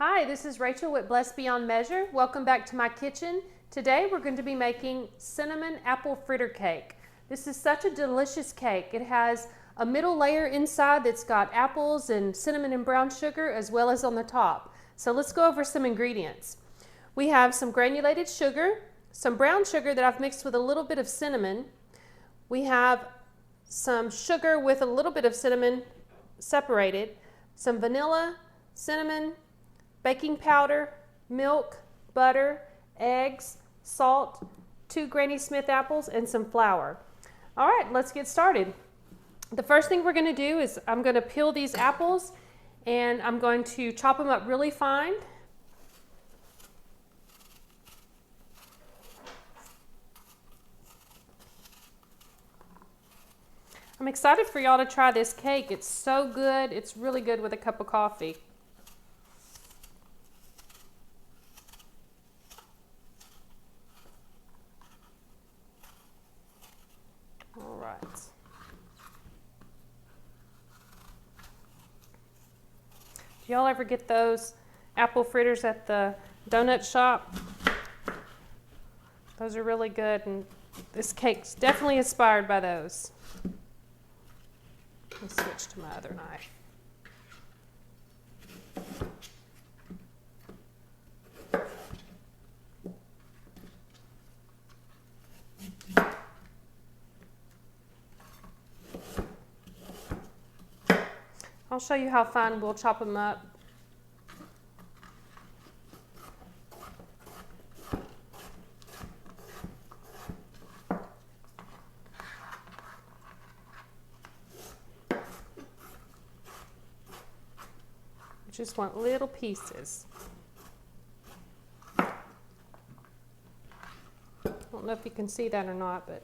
Hi, this is Rachel with Blessed Beyond Measure. Welcome back to my kitchen. Today we're going to be making cinnamon apple fritter cake. This is such a delicious cake. It has a middle layer inside that's got apples and cinnamon and brown sugar as well as on the top. So let's go over some ingredients. We have some granulated sugar, some brown sugar that I've mixed with a little bit of cinnamon. We have some sugar with a little bit of cinnamon separated, some vanilla, cinnamon, baking powder, milk, butter, eggs, salt, 2 Granny Smith apples, and some flour. All right, let's get started. The first thing we're going to do is I'm going to peel these apples and I'm going to chop them up really fine. I'm excited for y'all to try this cake. It's so good. It's really good with a cup of coffee. All right. Do y'all ever get those apple fritters at the donut shop? Those are really good, and this cake's definitely inspired by those. Let me switch to my other knife. I'll show you how fine we'll chop them up. We just want little pieces. I don't know if you can see that or not, but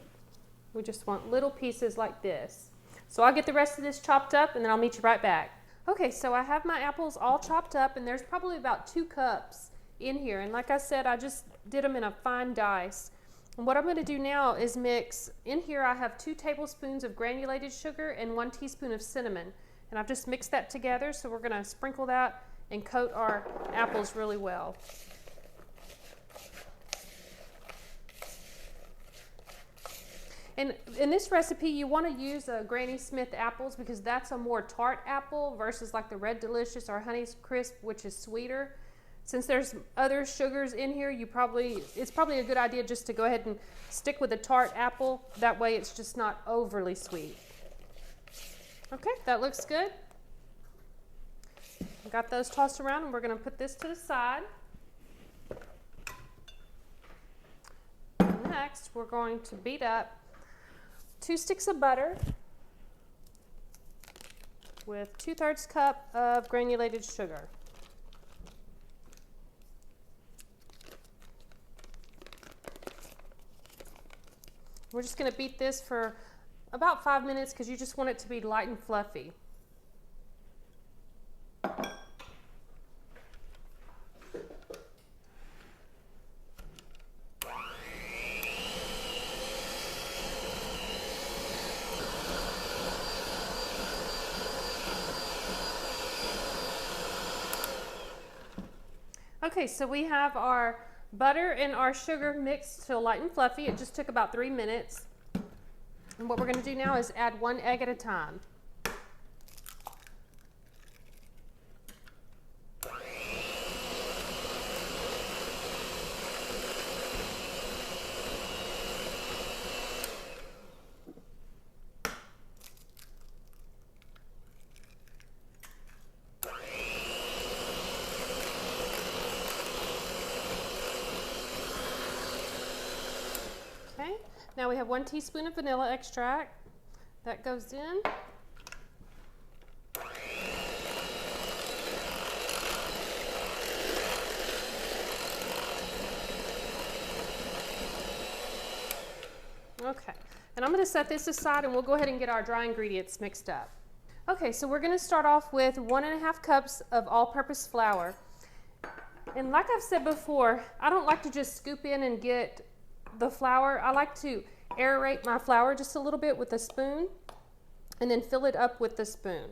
we just want little pieces like this. So I'll get the rest of this chopped up and then I'll meet you right back. Okay, so I have my apples all chopped up and there's probably about 2 cups in here. And like I said, I just did them in a fine dice. And what I'm going to do now is mix, in here I have 2 tablespoons of granulated sugar and 1 teaspoon of cinnamon. And I've just mixed that together, so we're going to sprinkle that and coat our apples really well. And in this recipe, you want to use Granny Smith apples because that's a more tart apple versus like the Red Delicious or Honey Crisp, which is sweeter. Since there's other sugars in here, it's probably a good idea just to go ahead and stick with a tart apple. That way it's just not overly sweet. Okay, that looks good. Got those tossed around and we're going to put this to the side. Next, we're going to beat up 2 sticks of butter with 2/3 cup of granulated sugar. We're just going to beat this for about 5 minutes because you just want it to be light and fluffy. Okay, so we have our butter and our sugar mixed to light and fluffy. It just took about 3 minutes. And what we're going to do now is add 1 egg at a time. Okay, now we have 1 teaspoon of vanilla extract. That goes in. Okay, and I'm going to set this aside and we'll go ahead and get our dry ingredients mixed up. Okay, so we're going to start off with 1½ cups of all-purpose flour. And like I've said before, I don't like to just scoop in and get the flour. I like to aerate my flour just a little bit with a spoon and then fill it up with the spoon.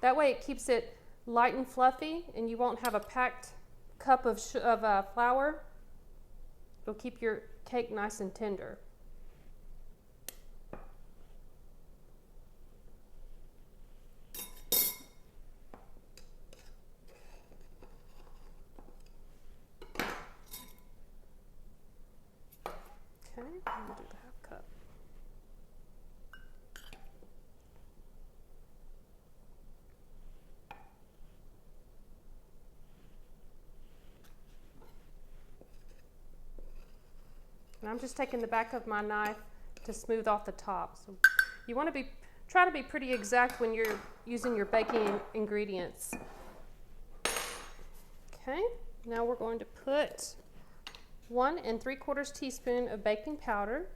That way it keeps it light and fluffy and you won't have a packed cup of flour, it'll keep your cake nice and tender. Okay, I'm going to do the half cup. And I'm just taking the back of my knife to smooth off the top. So you want to try to be pretty exact when you're using your baking ingredients. Okay, now we're going to put 1 3/4 teaspoon of baking powder.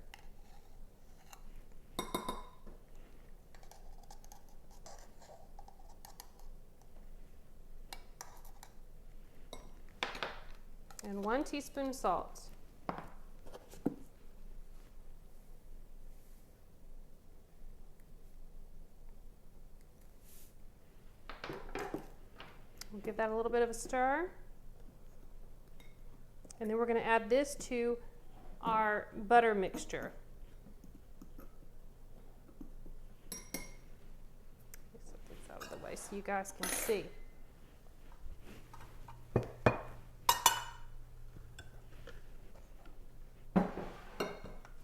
And 1 teaspoon salt. We'll give that a little bit of a stir. And then we're going to add this to our butter mixture. Set this out of the way so you guys can see.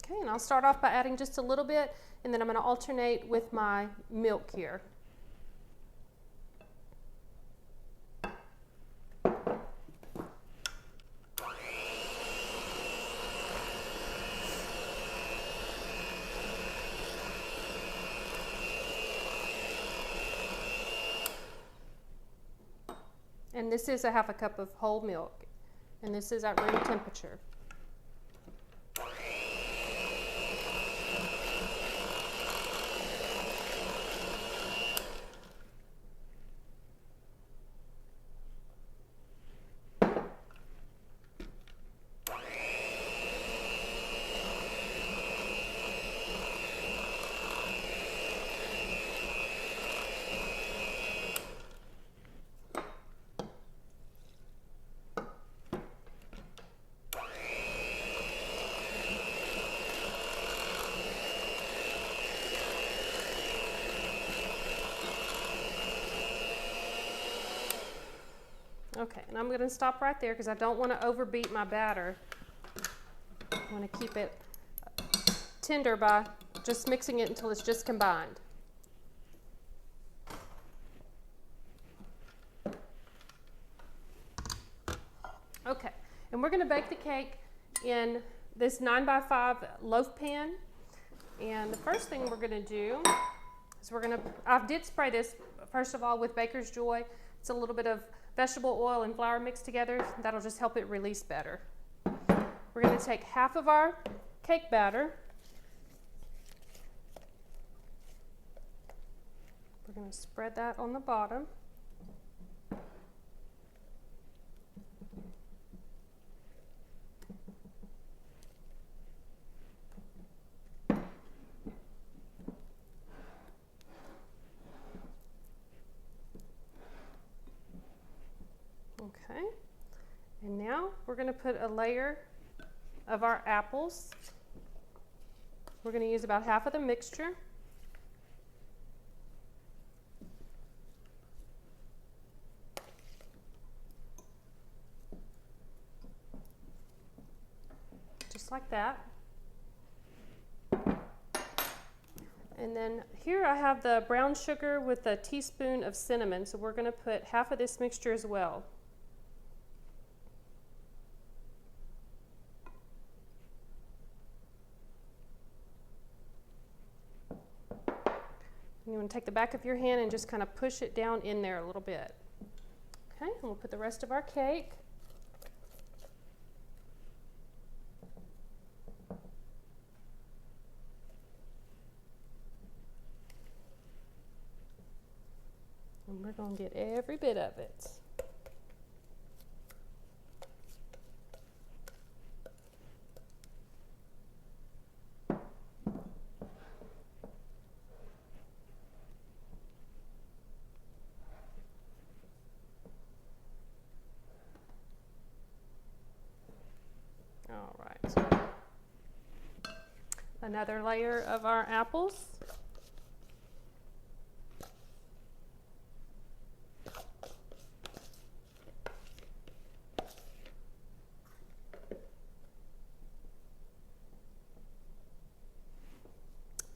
Okay, and I'll start off by adding just a little bit, and then I'm going to alternate with my milk here. And this is a 1/2 cup of whole milk, and this is at room temperature. Okay, and I'm going to stop right there because I don't want to overbeat my batter. I want to keep it tender by just mixing it until it's just combined. Okay, and we're going to bake the cake in this 9x5 loaf pan. And the first thing we're going to do is I did spray this first of all with Baker's Joy. It's a little bit of vegetable oil and flour mixed together. That'll just help it release better. We're going to take 1/2 of our cake batter. We're going to spread that on the bottom. Okay, and now we're going to put a layer of our apples. We're going to use about 1/2 of the mixture. Just like that. And then here I have the brown sugar with a teaspoon of cinnamon, so we're going to put 1/2 of this mixture as well. You want to take the back of your hand and just kind of push it down in there a little bit. Okay, and we'll put the rest of our cake. And we're going to get every bit of it. Another layer of our apples.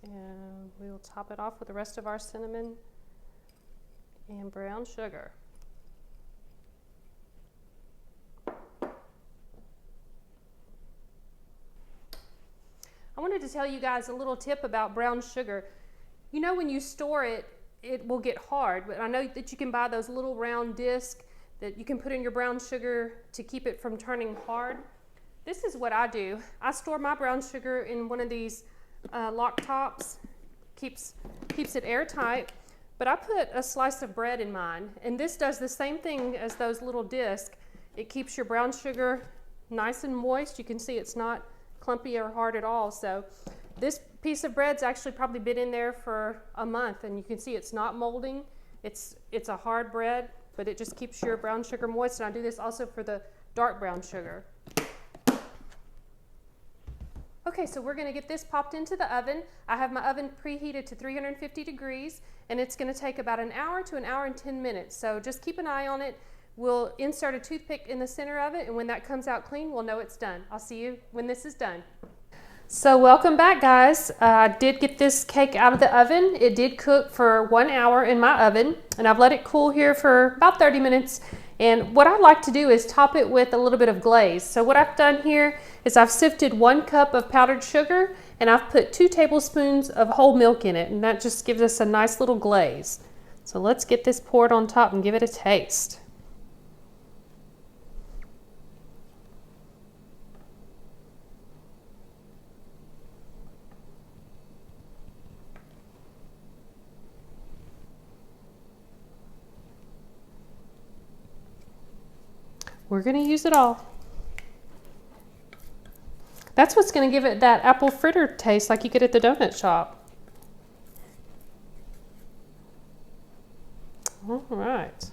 And we'll top it off with the rest of our cinnamon and brown sugar. I wanted to tell you guys a little tip about brown sugar. You know, when you store it, it will get hard, but I know that you can buy those little round discs that you can put in your brown sugar to keep it from turning hard. This is what I do. I store my brown sugar in one of these lock tops, keeps it airtight, but I put a slice of bread in mine, and this does the same thing as those little discs. It keeps your brown sugar nice and moist. You can see it's not clumpy or hard at all. So this piece of bread's actually probably been in there for a month, and you can see it's not molding. It's a hard bread, but it just keeps your brown sugar moist, and I do this also for the dark brown sugar. Okay, so we're going to get this popped into the oven. I have my oven preheated to 350 degrees, and it's going to take about an hour to an hour and 10 minutes. So just keep an eye on it. We'll insert a toothpick in the center of it, and when that comes out clean, we'll know it's done. I'll see you when this is done. So welcome back, guys. I did get this cake out of the oven. It did cook for 1 hour in my oven, and I've let it cool here for about 30 minutes. And what I like to do is top it with a little bit of glaze. So what I've done here is I've sifted 1 cup of powdered sugar, and I've put 2 tablespoons of whole milk in it, and that just gives us a nice little glaze. So let's get this poured on top and give it a taste. We're going to use it all. That's what's going to give it that apple fritter taste like you get at the donut shop. All right.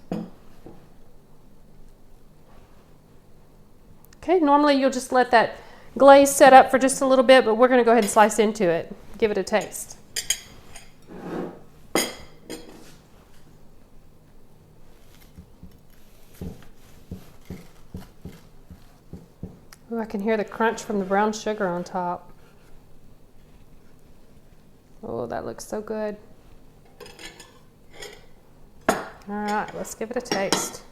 Okay, normally you'll just let that glaze set up for just a little bit, but we're going to go ahead and slice into it, give it a taste. Ooh, I can hear the crunch from the brown sugar on top. Oh, that looks so good. All right, let's give it a taste.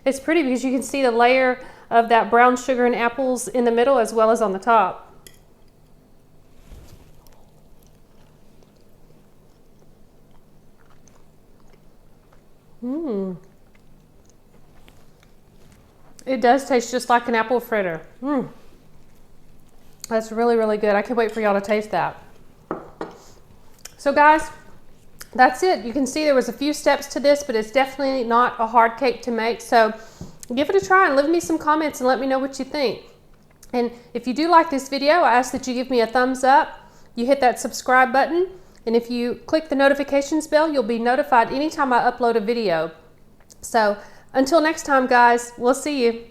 It's pretty because you can see the layer of that brown sugar and apples in the middle as well as on the top. Mmm. It does taste just like an apple fritter. Mmm. That's really, really good. I can't wait for y'all to taste that. So guys, that's it. You can see there was a few steps to this, but it's definitely not a hard cake to make. So give it a try and leave me some comments and let me know what you think. And if you do like this video, I ask that you give me a thumbs up. You hit that subscribe button. And if you click the notifications bell, you'll be notified anytime I upload a video. So until next time, guys, we'll see you.